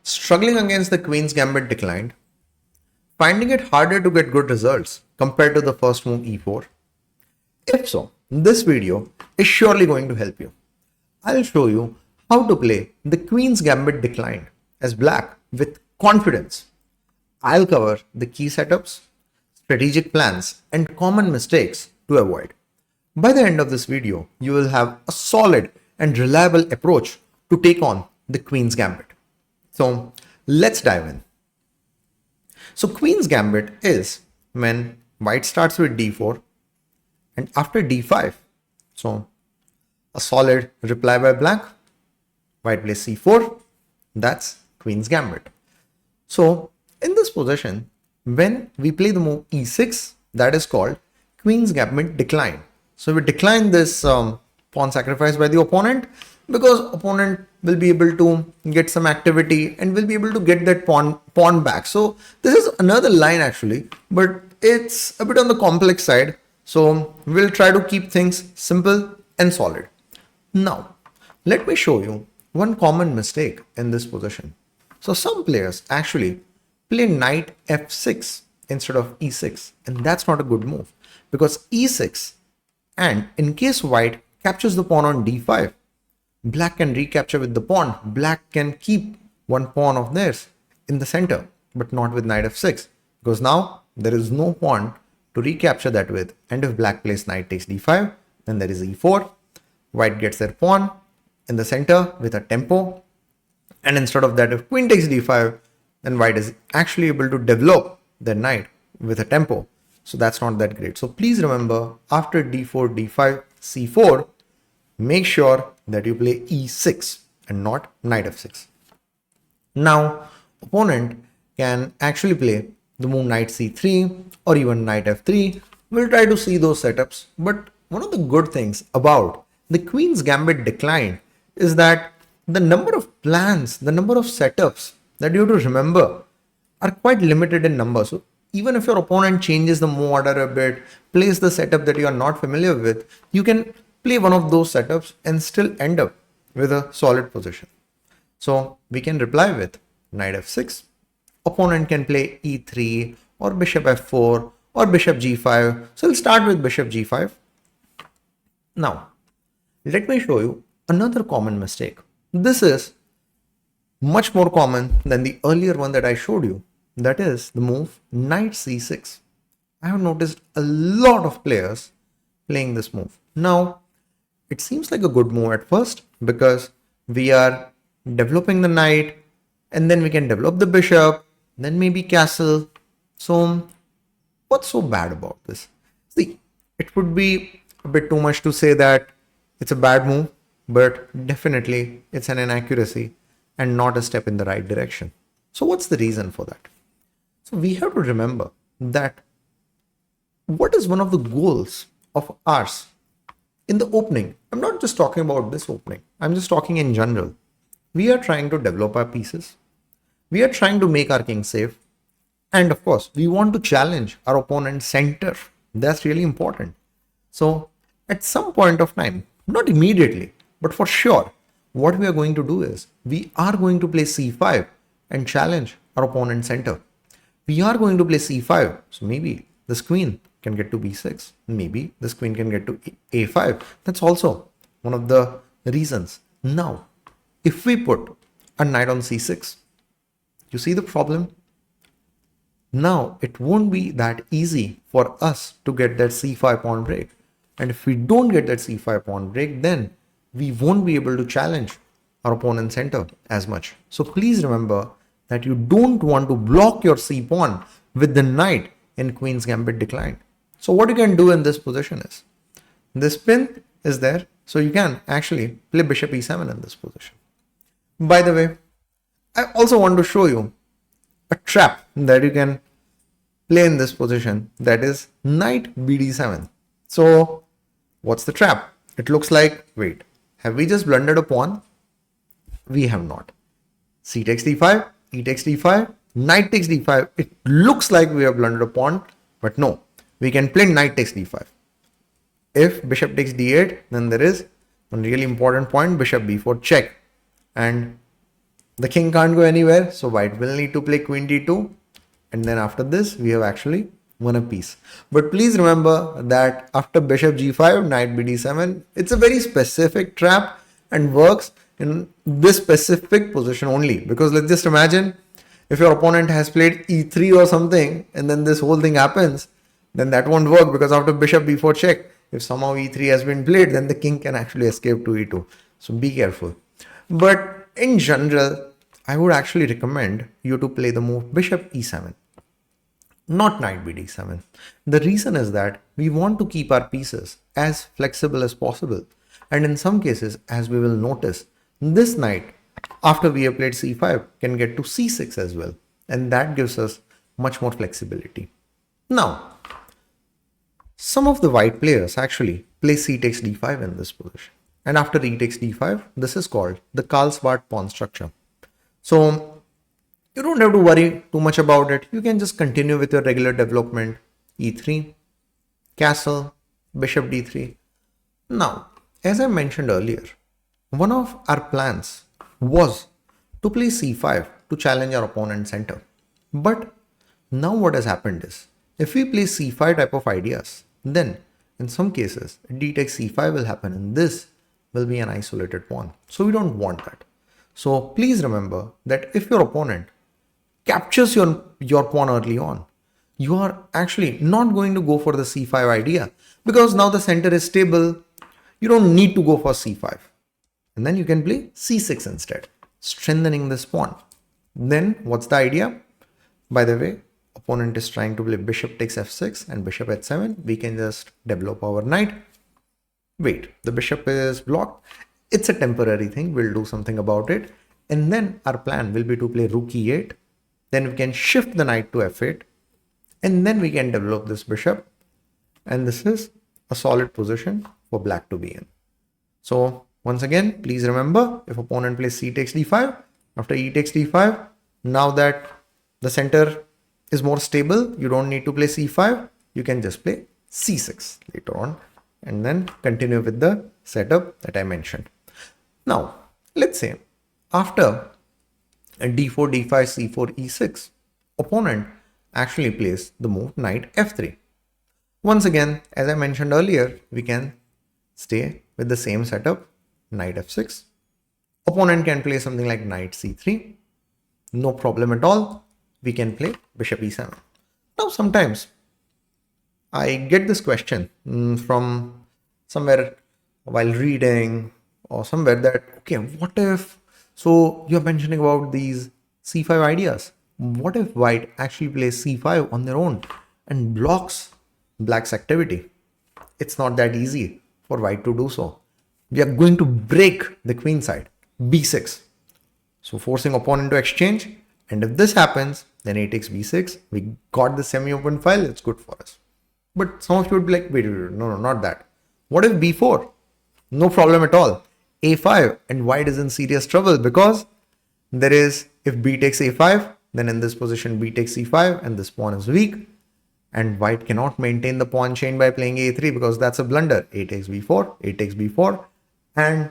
Struggling against the Queen's Gambit declined, finding it harder to get good results compared to the first move e4? If so, this video is surely going to help you. I'll show you how to play the Queen's Gambit declined as black with confidence. I'll cover the key setups, strategic plans, and common mistakes to avoid. By the end of this video, you will have a solid and reliable approach to take on the Queen's Gambit. So let's dive in. So Queen's Gambit is when white starts with d4 and after d5. So a solid reply by black, white plays c4, that's Queen's Gambit. So in this position, when we play the move e6, that is called Queen's Gambit decline. So we decline this pawn sacrifice by the opponent because opponent will be able to get some activity and will be able to get that pawn back. So this is another line actually, but it's a bit on the complex side. So we'll try to keep things simple and solid. Now, let me show you one common mistake in this position. So some players actually play knight f6 instead of e6, and that's not a good move because e6, and in case white captures the pawn on d5, black can recapture with the pawn. Black can keep one pawn of theirs in the center, but not with knight f6 because now there is no pawn to recapture that with. And if black plays knight takes d5, then there is e4. White gets their pawn in the center with a tempo. And instead of that, if queen takes d5, then white is actually able to develop their knight with a tempo. So that's not that great. So please remember, after d4, d5, c4, make sure that you play e6 and not knight f6. Now, opponent can actually play the move knight c3 or even knight f3. We'll try to see those setups. But one of the good things about the Queen's Gambit decline is that the number of plans, the number of setups that you have to remember are quite limited in number. So even if your opponent changes the move order a bit, plays the setup that you are not familiar with, you can play one of those setups and still end up with a solid position. So we can reply with knight f6. Opponent can play e3 or bishop f4 or bishop g5. So we'll start with bishop g5. Now, let me show you another common mistake. This is much more common than the earlier one that I showed you. That is the move knight c6. I have noticed a lot of players playing this move. Now, it seems like a good move at first because we are developing the knight and then we can develop the bishop, then maybe castle. So what's so bad about this? See, it would be a bit too much to say that it's a bad move, but definitely it's an inaccuracy and not a step in the right direction. So what's the reason for that? So we have to remember that what is one of the goals of ours in the opening? I'm not just talking about this opening. I'm just talking in general. We are trying to develop our pieces. We are trying to make our king safe. And of course, we want to challenge our opponent's center. That's really important. So at some point of time, not immediately, but for sure, what we are going to do is we are going to play c5 and challenge our opponent's center. We are going to play c5. So maybe this queen can get to b6. Maybe this queen can get to a5. That's also one of the reasons. Now, if we put a knight on c6, you see the problem? Now, it won't be that easy for us to get that c5 pawn break. And if we don't get that c5 pawn break, then we won't be able to challenge our opponent's center as much. So please remember that you don't want to block your c pawn with the knight in Queen's Gambit decline. So what you can do in this position is, this pin is there, so you can actually play bishop e7 in this position. By the way, I also want to show you a trap that you can play in this position, that is knight bd7. So what's the trap? It looks like, wait, have we just blundered a pawn? We have not. C takes d5, e takes d5, knight takes d5. It looks like we have blundered a pawn, but no, we can play knight takes d5. If bishop takes d8, then there is one really important point, bishop b4 check. And the king can't go anywhere, so white will need to play queen d2, and then after this we have actually won a piece. But please remember that after bishop g5, knight bd7, it's a very specific trap and works in this specific position only. Because let's just imagine if your opponent has played e3 or something and then this whole thing happens, then that won't work, because after bishop b4 check, if somehow e3 has been played, then the king can actually escape to e2. So be careful. But in general, I would actually recommend you to play the move bishop e7, not knight bd7. The reason is that we want to keep our pieces as flexible as possible. And in some cases, as we will notice, this knight, after we have played c5, can get to c6 as well. And that gives us much more flexibility. Now, some of the white players actually play c takes d5 in this position. And after e takes d5, this is called the Karlsbad pawn structure. So you don't have to worry too much about it. You can just continue with your regular development. e3, castle, bishop d3. Now, as I mentioned earlier, one of our plans was to play c5 to challenge our opponent's center. But now what has happened is, if we play c5 type of ideas, then in some cases d takes c5 will happen and this will be an isolated pawn. So we don't want that. So please remember that if your opponent captures your pawn early on, you are actually not going to go for the c5 idea, because now the center is stable. You don't need to go for c5. And then you can play c6 instead, strengthening this pawn. Then what's the idea? By the way, opponent is trying to play bishop takes f6 and bishop h7. We can just develop our knight. Wait, the bishop is blocked. It's a temporary thing. We'll do something about it. And then our plan will be to play rook e8. Then we can shift the knight to f8. And then we can develop this bishop. And this is a solid position for black to be in. So once again, please remember, if opponent plays c takes d5, after e takes d5, now that the center is more stable, you don't need to play c5. You can just play c6 later on and then continue with the setup that I mentioned. Now, let's say after d4, d5, c4, e6, opponent actually plays the move knight f3. Once again, as I mentioned earlier, we can stay with the same setup, knight f6. Opponent can play something like knight c3. No problem at all. We can play bishop e7. Now, sometimes I get this question from somewhere while reading or somewhere that, okay, what if, so you're mentioning about these c5 ideas. What if white actually plays c5 on their own and blocks black's activity? It's not that easy for white to do so. We are going to break the queen side, b6. So forcing opponent to exchange. And if this happens, then a takes b6. We got the semi-open file. It's good for us. But some of you would be like, wait, no, not that. What if b4? No problem at all. a5, and white is in serious trouble, because there is, if b takes a5, then in this position b takes c5 and this pawn is weak. And white cannot maintain the pawn chain by playing a3, because that's a blunder. A takes b4, a takes b4, and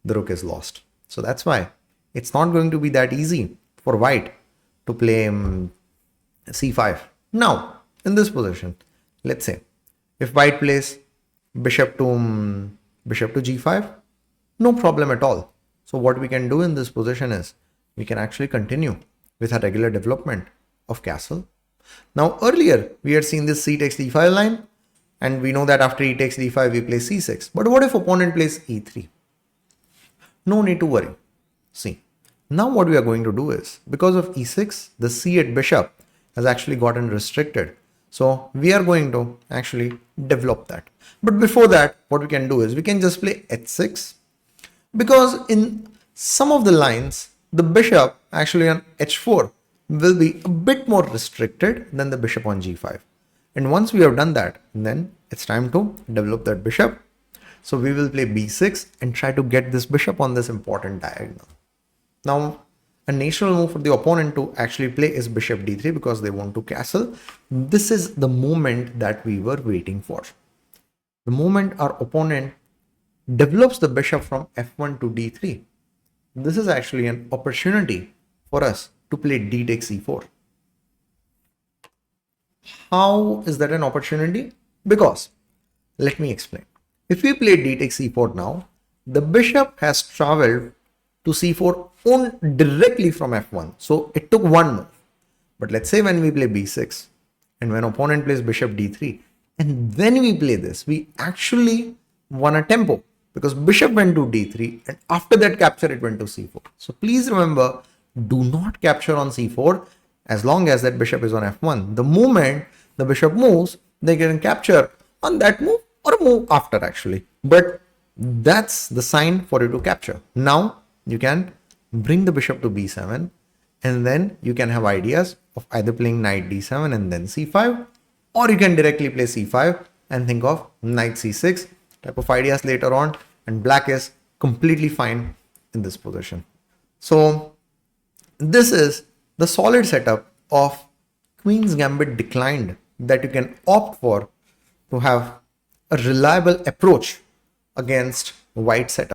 the rook is lost. So that's why it's not going to be that easy for white to play c5. Now, in this position, let's say if white plays bishop to g5, no problem at all. So what we can do in this position is we can actually continue with our regular development of castle. Now, earlier we had seen this c takes d5 line, and we know that after e takes d5 we play c6. But what if opponent plays e3? No need to worry. See, now what we are going to do is, because of e6, the c8 bishop has actually gotten restricted. So we are going to actually develop that. But before that, what we can do is we can just play h6, because in some of the lines, the bishop actually on h4 will be a bit more restricted than the bishop on g5. And once we have done that, then it's time to develop that bishop. So we will play b6 and try to get this bishop on this important diagonal. Now, a natural move for the opponent to actually play is bishop d3, because they want to castle. This is the moment that we were waiting for. The moment our opponent develops the bishop from f1 to d3, this is actually an opportunity for us to play d takes c4. How is that an opportunity? Because, let me explain. If we play d takes c4 now, the bishop has traveled to c4 directly from f1. So it took one move. But let's say when we play b6 and when opponent plays bishop d3 and then we play this, we actually won a tempo because bishop went to d3 and after that capture it went to c4. So please remember, do not capture on c4 as long as that bishop is on f1. The moment the bishop moves, they can capture on that move or a move after actually. But that's the sign for you to capture. Now you can bring the bishop to b7 and then you can have ideas of either playing knight d7 and then c5, or you can directly play c5 and think of knight c6 type of ideas later on, and black is completely fine in this position. So this is the solid setup of Queen's Gambit declined that you can opt for to have a reliable approach against white setup.